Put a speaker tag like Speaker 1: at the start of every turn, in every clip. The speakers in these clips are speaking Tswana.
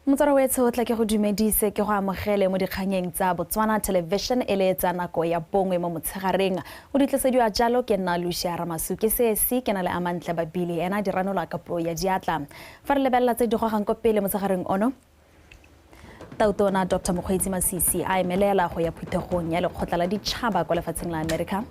Speaker 1: Motswara wetse o tla ke go dumedise ke go amogele mo dikganyeng tsa Botswana Television ele tsa nako ya bongwe mo motshegareng o ditlisediwa jalo ke nna Lucia Ramasuke se ke na le Amantle Babili ena di ranola ka puo ya diatla fa re lebella tse di gogang go pele motsegareng ono Tautona Dr. Mokgweetsi Masisi a emelela go ya phuthegong ya lekgotla la ditšhaba kwa lefatsheng la America.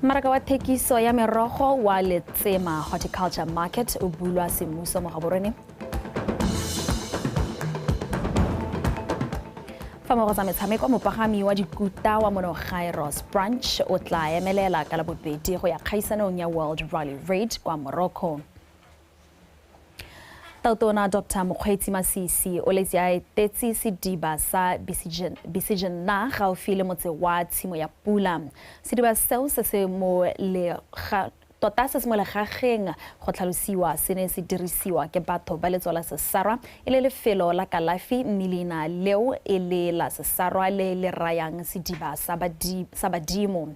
Speaker 1: Maraka wa thekiso ya merogo wa Letsema Horticultural Market o bulwa semmuso mo Gaborone. Fa mo go tsa metshameko mopagami wa dikuta wa Monogai Ross Branch o tla emelela ka la bobedi go ya kgaisanong ya World Rally Raid kwa Morocco. Tautona Dr. Mokgweetsi Masisi o letse a etetse sediba sa Bisijena gaufi le motse wa tshimo ya Pula. Sediba seo se mo le tota se mo legageng go tlhalosiwa se ne se dirisiwa ke batho ba letsola sesarwa ile lefelo la kalafi milina leo ile la sesarwa le rayang sediba sa badimo.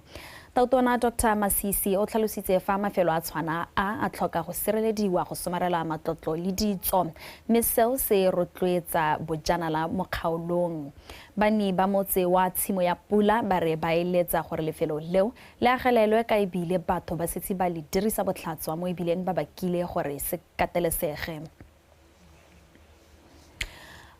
Speaker 1: Tautona Dr. Masisi o tlhalositse fa mafelo a tshwana a tlhoka go sirelediwa go somarela matlotlo le ditso mme seo se rotloetsa bojanala mo kgaolong. Bani ba motse wa tshimo ya Pula ba re ba eletsa gore lefelo leo le agelelwe ka ebile batho ba setse ba le dirisa botlhatswa mo ebileng ba bakile gore se katelesege.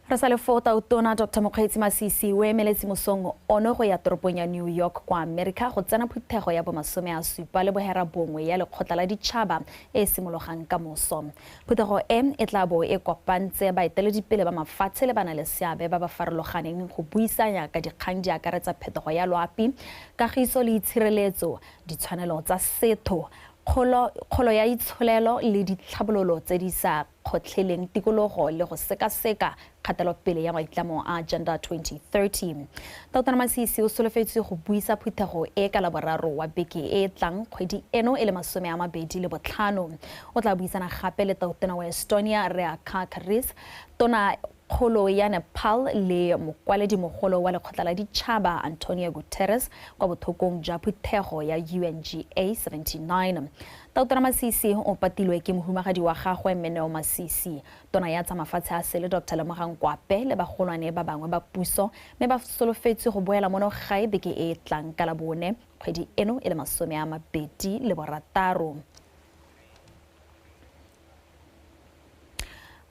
Speaker 1: Rasalefo Tautona Dr. Mokgweetsi Masisi o emeletse mosong ono go ya toropong ya New York kwa America go tsena phuthego ya bo-70 le bohera bongwe ya lekgotla la ditšhaba e simologang ka moso. Phuthego e tla bo e kopantse baeteledipele ba mafatshe le bana le seabe ba ba farologaneng go buisanya ka dikgang di akaretsa phetogo ya loapi, kagiso le itshireletso, ditshwanelo tsa setho, kgolo ya itsholelo le ditlhabololo tse di sa kgotlheleng tikologo le go sekaseka kgatelopele ya maitlamo a Agenda 2030. Tautona Masisi o solofetse go buisa phuthego e ka laboraro wa beke e tlang kgwedi eno e le 25. O tla buisana gape le Tautona wa Estonia Reaka Karis, tona kgolo ya Nepal le mokwaledi mogolo wa lekgotla la ditšhaba Antonio Guterres kwa bothokong jwa phuthego ya UNGA 79. Tautona Masisi o patilwe ke mohumagadi wa gagwe Meneo Masisi, tona ya tsa mafatshe a sele Dr. Lemogang Kwape le bagolwane ba bangwe ba puso mme ba solofetse go boela mono gae beke e tlang ka labone kgwedi eno e le 26.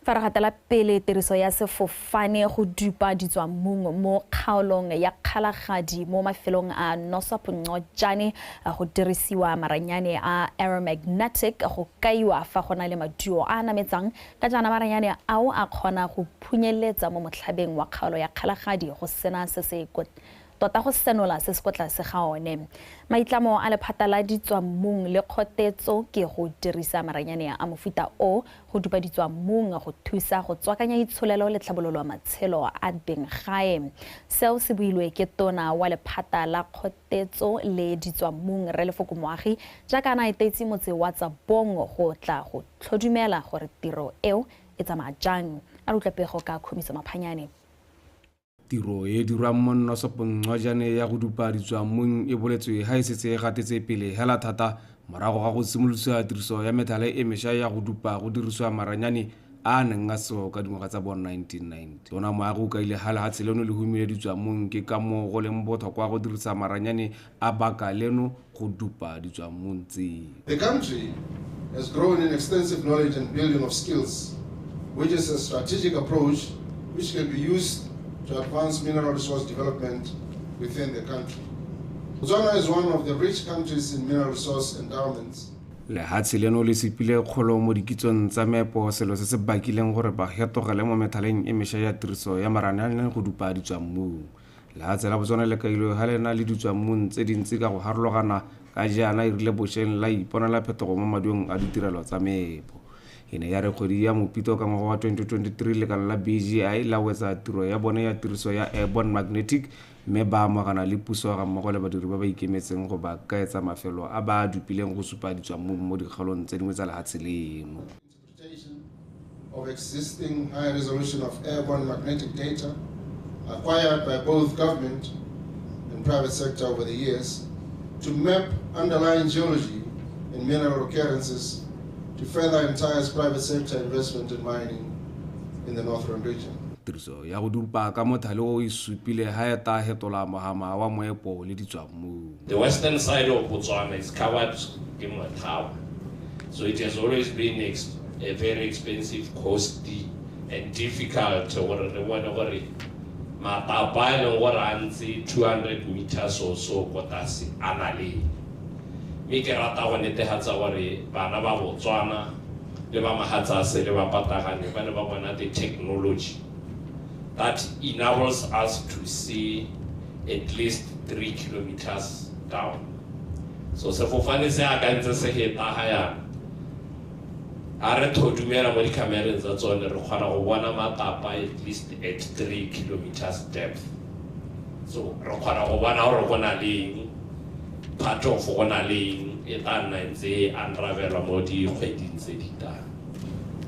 Speaker 1: Faragatela pele tiriso ya sefofane go dupa ditswamong mo kgaolong ya Kgalagadi mo mafelong a Nosapungojane go dirisiwa maranyane a aeromagnetic go kaiwa fa gona le maduo a nametsang ka jana maranyane ao a kgona go phunyeletsa mo motlhabeng wa kgaolo ya Kgalagadi go sena se se tota go senola se se kwa tlase ga one. Maitlamo a lephata la ditswamong le kgotetso ke go dirisa maranyane a mofuta o go dupa ditswamong go thusa go tswakanya itsholelo le tlhabololo matshelo a beng gae. Seo se builwe ke tona wa lephata la kgotetso le ditswamong re lefoko moagi jaaka na etetsi motse wa tsa bongo go tla go tlhodumela gore tiro eo e tsamaya jang. A re utlwapego ka Khumiso Maphanyane.
Speaker 2: Tiro e dirwang mo Nosapungojane ya go dupa ditswamong e boletswe ha e setse e gatetse pele hela thata morago ga go simolosa tiriso ya methale e mešwa ya go dupa go dirisiwa maranyane a neng a seo ka dingwaga tsa bo 1990. Tona moagi o kaile ha lehatshe leno le humile ditswamong ke ka moo go leng botlhokwa go dirisa maranyane a baka leno go dupa ditswamong tse.
Speaker 3: The country has grown in extensive knowledge and building of skills, which is a strategic approach which can be used to advance mineral resource development within the country. Botswana is one of the rich countries in mineral resource endowments.
Speaker 2: Lehatshe leno le sepile kgolo mo dikitsong tsa meepo selo se se bakileng gore ba hetogele mo methaleng e mešwa ya tiriso ya maranyane go dupa ditswamong. Lehatshe la Botswana le kailwe ha le na le ditswamong tse dintsi ka go harologana ka jaana e rile bošeng la iponela phetogo mo maduong a ditirelo tsa meepo. Ene ya re kgwedi ya Mopito ka ngwaga wa 2023 lekala la BGI la wetsa tiro ya bone ya tiriso ya airborne magnetic mme ba amogana le puso ga mmogo le badiri ba ba ikemetseng go ba kaetsa mafelo a ba dupileng go supa ditswamong mo dikgaolong tse dingwe tsa lehatshe leno.
Speaker 3: Of existing high resolution of airborne magnetic data acquired by both government and private sector over the years to map underlying geology and mineral occurrences to further entice private sector investment in mining in the northern region.
Speaker 2: tiriso ya go dupa ka mothale o e supile ha eta hetola mohama wa moepo le ditswamu.
Speaker 4: The western side of Botswana is covered in Mataba, so it has always been a very expensive, costly, and difficult to Mataba and 200 meters or so kotasi annually. Mike rata go netehatsa gore bana ba Botswana le ba mahatsase le ba patagane ba ne ba bona the technology that enables us to see at least 3 kilometers down. So sefofane se a ka ntse se heta ha yana a re thodumela mo dikamereng tsa tsone re kgona go bona matapa at least at 3 kilometers depth. So re kgona go bona gore go na leng part of go na leng e tla nna ntse unravelwa mo dikgweding tse di tlang.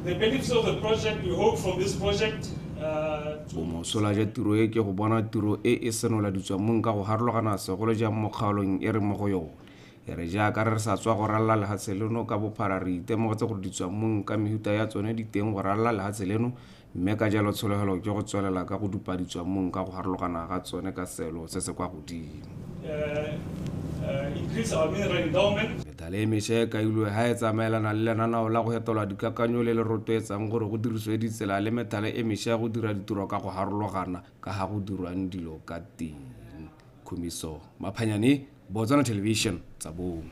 Speaker 5: The benefits of the project, we hope from this project
Speaker 2: mosola ja tiro e ke go bona tiro e e senola ditswamong ka go harologana segolo ja mo kgaolong e re mo go yone e re jaaka re sa tswa go ralla lehatshe leno ka bophara re itemogetse gore ditswamong ka mehuta ya tsone di teng go ralla lehatshe leno mme ka jalo tshologelo ke go tswelela ka go dupa ditswamong ka go harologana ga tsone ka selo se se kwa godimo.
Speaker 5: Increase our mineral endowment.
Speaker 2: Metale meshe ka ilwe ha e tsamaelana le lenanao la go hetola dikakanyo le le rotloetsang gore go dirisiwe ditsela le metale e meshe go dira ditiro ka go harologana ka ha go dirwang dilo ka teng. Khumiso Maphanyane, Botswana Television tsa bong.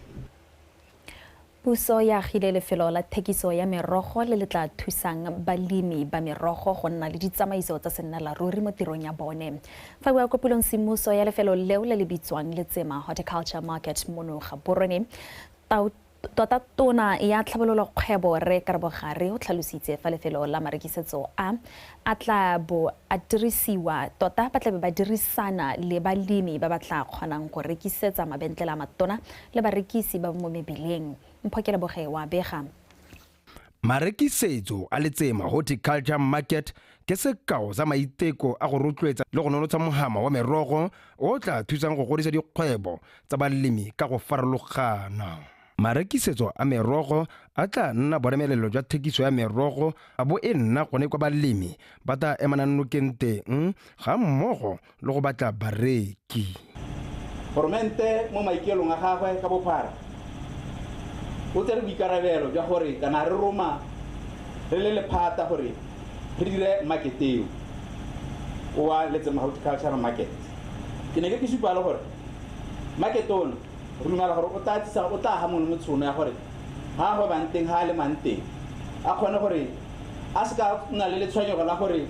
Speaker 1: Puso ya agile lefelo la thekiso ya merogo le le tla thusang balemi ba merogo go nna le ditsamaiso tsa sennalaruri mo tirong ya bone. Fa bua kopulong semmuso ya lefelo leo le le bitswang LWETSE Horticultural Market mono ga borone tota tona ya tlhabololo kgwebo re Karabogare o tlhalositse fa lefelo la marekisetso a tla bo a dirisiwa tota ba tla be ba dirisana le balemi ba batla kgonang go rekisetsa mabentlela matona le barekisi ba mo mebileng. Mphokela boge wa bega
Speaker 6: marekisetso a LWETSE Horticultural Market ke sekao sa maiteko a go rotloetsa le go nolotsa mohama wa merogo o tla thusang go godisa dikgwebo tsa balemi ka go farologana. Marekisetso a merogo a tla nna boremelelo jwa thekiso ya merogo a bo e nna gone kwa balemi ba tla emanang teng ga mmogo le go batla bareki.
Speaker 7: Formente mo maikelong a gagwe ka bophara o tsere boikarabelo jwa gore kana re roma re le lephata gore re dire marketeo wa LWETSE Horticultural Market. Ke ne ke supa le gore market ono re dumela gore o tla ha mongwe motshono ya gore ha go banteng ha le manteng a kgone gore a se ka nna le letshwanyego la gore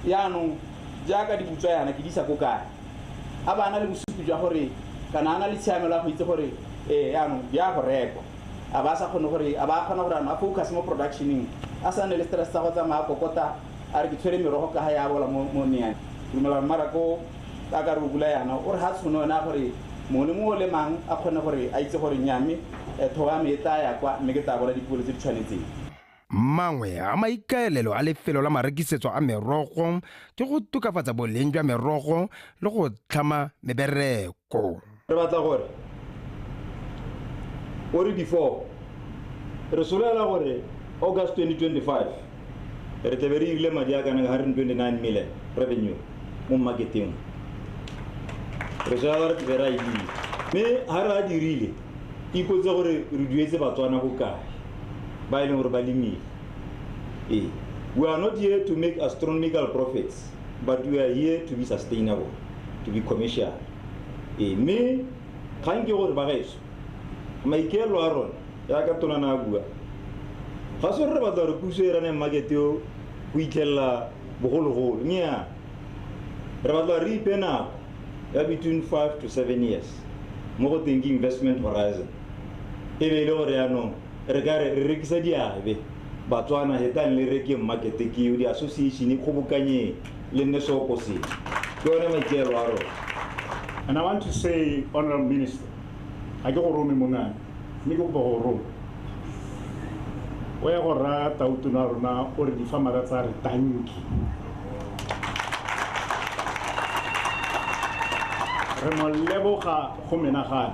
Speaker 7: yaanong jaaka di butswa yana ke di sa ko kae a bana le bosupi jwa gore kana ana le tshiamelo la go itse gore yaanong ya go rekwa a ba sa kgone gore a ba kgona gore a focus mo productioning a sa ne le stress sa go tsamaya kokota a re ke tshwere merogo ka ha ya bola mo neane dumela marako ka ka re bula yana o re ha tshono na gore mone mo le mang a kgone gore a itse gore nyame thoba me tla ya kwa mme ke tla bona dipulo tse di tshwanetseng.
Speaker 6: Mangwe a maikaelelo a lefelo la marekisetso a merogo ke go tokafatsa boleng jwa merogo le go tlhama mebereko.
Speaker 7: Re batla gore ori before re solela gore August 2025 re tebe re ile madi a kana 129 million revenue mo marketing. Re solela re tebe ra ile me ha ra dirile ikotse gore re duetse batswana go kae ba ile gore ba limile. We are not here to make astronomical profits, but we are here to be sustainable, to be commercial. Me thank you gore ba gaetso maikelo a rona ya ka tona na bua ga se re batla re puso e rane market yo go itlhella bogologolo nya re batla re ipena ya between 5 to 7 years mo go thinking investment horizon e be le gore yaanong re ka re rekisa diabe batswana hetang le reke market ke di association e kgobokanye le nne soko se ke yone maikelo a rona.
Speaker 8: And I want to say, Honorable Minister, I go room in Mungan, Nigo Boro. Where go rata utunaruna or the farmers are tanki. Remolebo ka homenahan.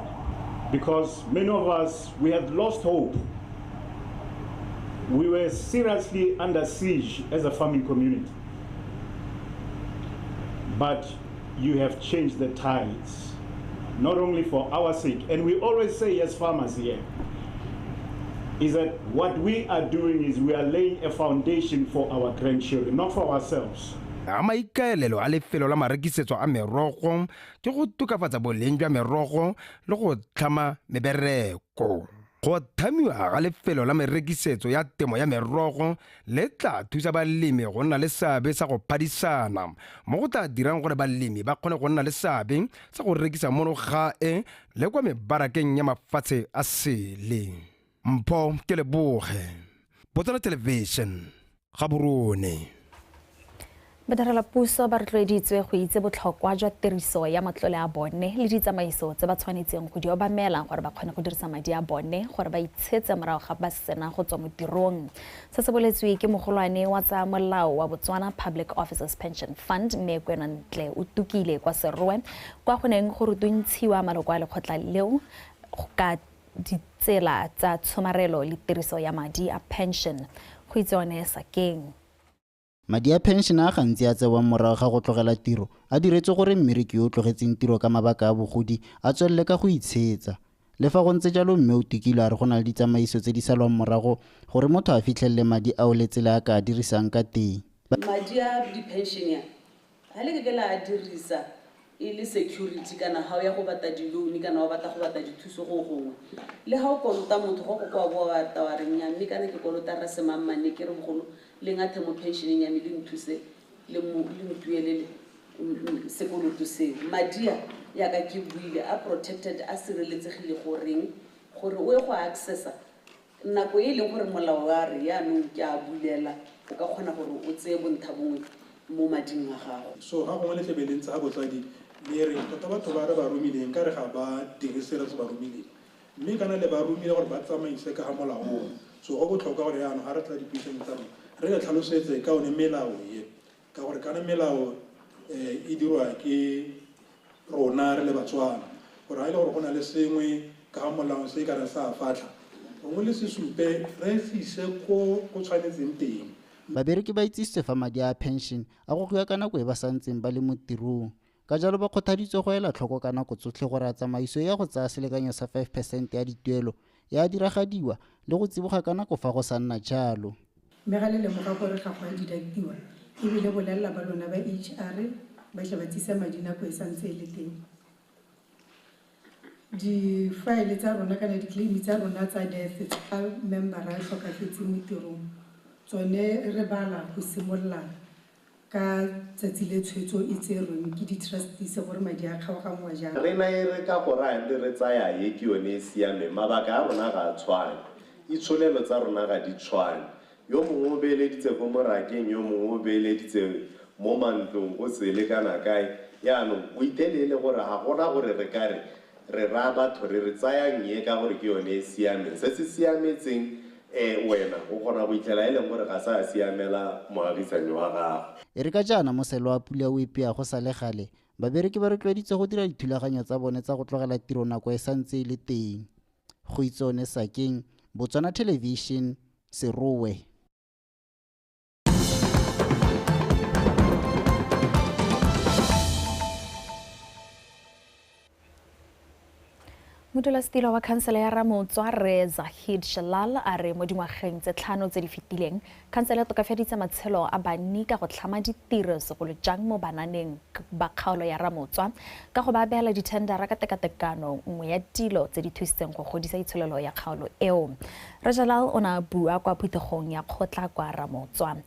Speaker 8: because many of us, we had lost hope. We were seriously under siege as a farming community. But you have changed the tides, not only for our sake, and we always say as farmers here, is that what we are doing is we are laying a foundation for our grandchildren, not for ourselves.
Speaker 6: a maikaelelo a lefelo la marekisetso a merogo ke go tokafatsa boleng jwa merogo le go tlhama mebereko. Go thamiwa ga lefelo la merekisetso ya temo ya merogo le tla thusa balemi go nna le seabe sa go phadisana mo go tla dirang gore balemi ba kgone go nna le seabe sa go rekisa mo gae le kwa mebarakeng ya mafatshe a sele. Mpho ke Leboge, Botswana Television, Gaborone.
Speaker 1: Badirelapuso ba rotloeditswe go itse botlhokwa jwa tiriso ya matlole a bone le ditsamaiso tse ba tshwanetseng go di obamela gore ba kgone go dirisa madi a bone gore ba itshetse morago ga ba sena go tswa mo tirong. Se se boletswe ke mogolwane wa tsa molao wa Botswana Public Officers Pension Fund Mekwenantle o tukile kwa Serowe kwa go neng go rutuntshiwa maloko a lekgotla leo ka ditsela tsa tshomarelo le tiriso ya madi a pension. Go itsone Sakeng.
Speaker 9: Madi a pension a gantsi a tsewa morago ga go tlogela tiro a diretswe gore mmereki yo tlogetseng tiro ka mabaka a bogodi a tswelele ka go itshetsa. Le fa go ntse jalo mme o tikile a re go na le ditsamaiso tse di salwang morago gore motho a fitlhelele madi ao le tsela a ka a dirisang ka teng.
Speaker 10: Madi a di-pension ya ga le ke la a dirisa e le security kana ha o ya go bata di-loan kana o batla go bata dithuso go gongwe le ha o kolota motho go kwa bo wa ta re nya mme kana ke kolota ra se mammane ke re bogolo le ngathe mo pensioning ya me le nthuse le mtuelele sekoloto se madia ya ka ke buile a protected a sireletsegile gore o go accessa nako e leng gore molao wa re ya no ke a bulela o ka kgona gore o tseye bontsha bongwe mo mading a gago.
Speaker 11: So ha go le tlebeleng tsa botsadi le re tota batho ba re ba romileng ka re ga ba dirisela tse ba romileng mme kana le ba romile gore ba tsamaise ka ga molao. So go botlhokwa gore yana ga re tla dipuisong tsa rona re ga tlhalosetse ka one melao ye ka gore kana melao e dirwa ke rona re le Batswana gore ha ile gore go na le sengwe ka ga molao se ka re sa fatla gongwe le se supe re fise ko tshwanetseng teng.
Speaker 9: Babereki ba itsisitse fa madi a pension a go goya ka nako e ba santseng ba le mo tirong. Ka jalo ba kgothaditswe go ela tlhoko ka nako tsotlhe gore a tsamaiso ya go tsaya selekanyo sa 5% ya dituelo ya diragadiwa le go tsiboga ka nako fa go sa nna jalo.
Speaker 12: Mme ga le lemoga gore ga go a didaktiwa ebile bolelela ba lona ba HR ba tle ba tsisa madi nako e santse e le teng. Di-file tsa rona kana di-claim tsa rona tsa death tsa member a tlhokafetse mo tirong tsone re bala go simolola ka tsatsi le tshwetso e tserweng ke di-trustees gore madi a kgaoganngwa jang.
Speaker 13: Re na e re ka gore re tsaya ye ke yone e siame mabaka a rona ga a tshwane itsholelo tsa rona ga di tshwane yo mongwe o beeleditse ko morakeng yo mongwe o beeleditse mo mantlong go sele kana kae yaanong o itelele gore ga gona gore re ka re ra batho re tsayang ye ka gore ke yone e siame se se siametseng wena o kgona go itlela e leng gore ga sa siamela moagisani wa gago.
Speaker 9: E re ka jaana moselo wa pula o ipea go sa le gale babereki ba rotloeditse go dira dithulaganyo tsa bone tsa go tlogela tiro nako e santse e le teng. Go itsone Sakeng, Botswana Television, Serowe.
Speaker 1: Modulasetilo wa khansele ya Ramotswa Re Zahid Shalal a re mo dingwageng tse 5 tse di fetileng khansele ya tokafaditse matshelo a banni ka go tlhama ditiro segolo jang mo bananeng ba kgaolo ya Ramotswa ka go ba beela dithendara ka tekatekano nngwe ya dilo tse di thusitseng go godisa itsholelo ya kgaolo eo. Re Shalal o na bua kwa phuthegong ya kgotla kwa Ramotswa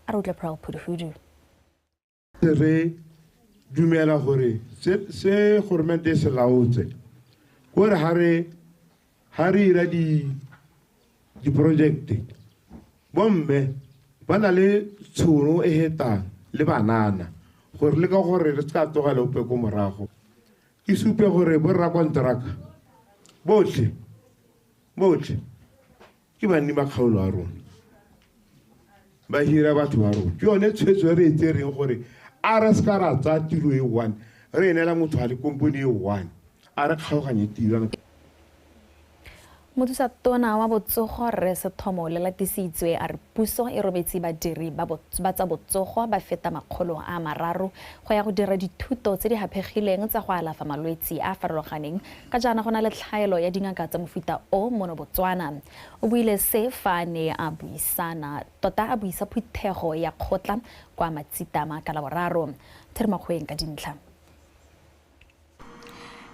Speaker 1: a re utlwe Pearl Phuduhudu.
Speaker 14: Re dumela gore se gormente se laotse gore hare ira di project bomme ba na le tshono e hetang le banana gore le ka gore re ska togela ope ko morago ke supe gore borra kontraka botlhe ke banni ba kgaolo a rona ba hira batho ba rona ke yone tshwetso re etsereng gore a re ska ra tsa tiro e one re enela motho a le komponi e one a re kgaoganye tiro.
Speaker 1: Modusatona wa botsogo Rre Sethomo le latisitswe a re puso e robetse badiri ba tsa botsogo ba feta 300 go ya go dira dithuto tse di hapegileng tsa go alafa malwetse a farologaneng ka jaana go na le tlhaelo ya dingaka tsa mofuta o mono Botswana. O buile se fa ne a buisana tota a buisa phuthego ya kgotla kwa Matsitama ka Laboraro. Termakgweng ka dintlha.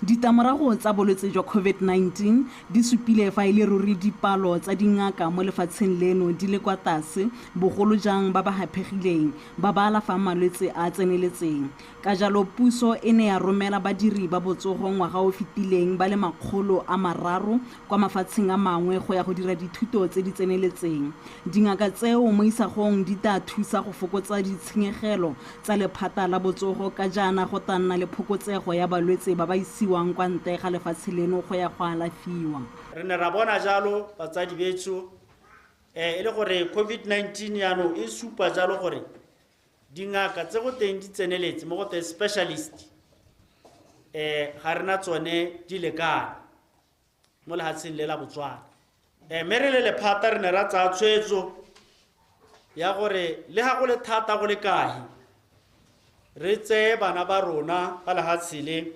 Speaker 15: Ditamorago tsa bolwetse jwa COVID-19 di supile fa ile ruri dipalo tsa dingaka mo lefatsheng leno di le kwa tlase bogolo jang ba ba hapegileng ba ba alafa malwetse a tseneletseng. Ka jalo puso e ne ya romela badiri ba botsogo ngwaga o fetileng ba le 300 kwa mafatsheng a mangwe go ya go dira dithuto tse di tseneletseng. Dingaka tseo mo isagong di tla thusa go fokotsa ditshenyegelo tsa lephata la botsogo ka jaana go tla nna le phokotsego ya balwetse ba ba isiwang kwa ntle ga lefatshe leno go ya go alafiwa.
Speaker 16: Re ne ra bona jalo batsadi betso e le gore COVID-19 yano e supa jalo gore dingaka tse go teng di tseneletse mo go te specialist ga rena tsone di lekana mo lehatsheng le la Botswana. Mme re le lephata re ne ra tsa tshwetso ya gore le ha go le thata go le kae re tse bana ba rona ba lehatshe le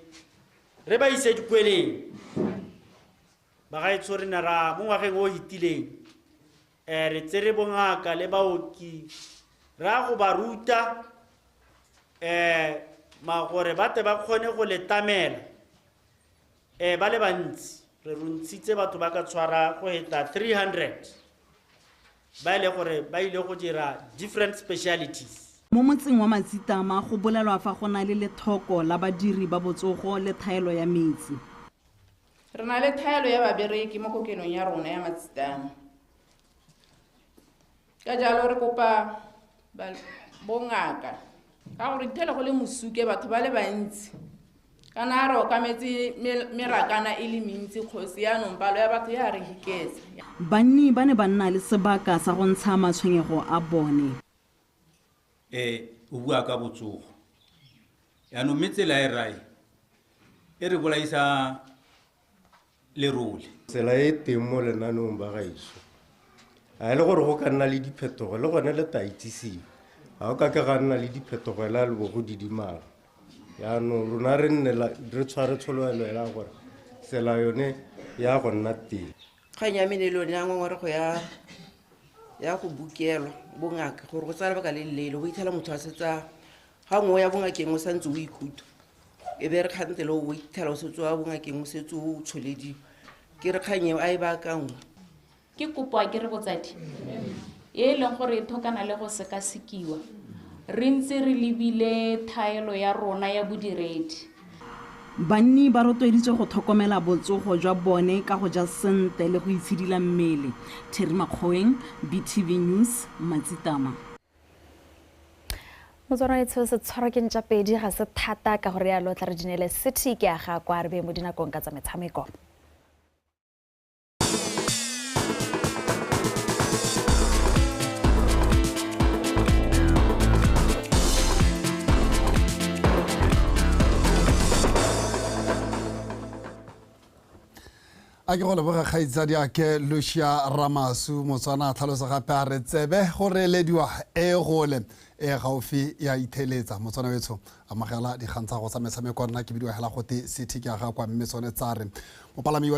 Speaker 16: re ba ise dikweleng ba ga itso re ne ra mo ngwageng o hitileng re tsere bongaka le baoki ra go ba ruta ma gore ba te ba kgone go letamela ba le bantsi re runtshitse batho ba ka tshwara go heta 300 ba ile gore ba ile go dira different specialties.
Speaker 15: Mo motseng wa Matsitama go bolelwa fa go na le lethoko la badiri ba botsogo le thaelo ya metsi.
Speaker 17: Re na le thaelo ya babereki mo kokelong ya rona ya Matsitama. Ka jalo re kopa bongaka ka gore dithela go le mosuke batho ba le bantsi kana re o kametse merakana e le mentsi kgosi ya nombalo ya batho ya re hiketsa.
Speaker 15: Banni ba ne ba nna le sebaka sa go ntsha matshwenyego a bone.
Speaker 18: O bua ka botsogo yaanong metsela e rai e re bolaisa lerole
Speaker 13: tsela e teng mo lenanong ba gaetso a le gore go ka nna le diphetogo le gone le taitsisiwa ga o ka ke ga nna le diphetogo la le bogo di dimaga yaanong rona re nne re tshware tsholofelo ya gore tsela yone ya go nna teng
Speaker 19: kgang ya menelo ya ngongore go ya go bukelwa bongaka gore go tsala baka le lele go ithela motho a setsa ga ngwe ya bongakeng o santse o ikhuta e be re kgantele o ithela o setse wa bongakeng o setse o tsholediwa ke re kgang eo a e baakangwe
Speaker 20: ke kopo a ke re botsadi e leng gore e thokana le go sekasekiwa re ntse re lebile thaelo ya rona ya bodiredi.
Speaker 15: Banni ba rotloeditswe go tlhokomela botsogo jwa bone ka go ja sente le go itshidila mmele. Termakgweng, BTV News, Matsitama.
Speaker 1: Motswana e tshwese tshwara ke ntšapedi ga se thata ka gore ya lotla re dinele city ke a ga kwa re be mo dinakong ka tsa metshameko.
Speaker 21: a ke go leboga kgaitsadi ake Lucia Ramasu Motswana tlhalosa gape a re tsebe go relediwa e gole e gaufi ya itheletsa Motswana wetsho amagela dikgang tsa go tsa metshameko rena ke bidiwa hela gote city ke aga kwa mme tsone tsa re mopalami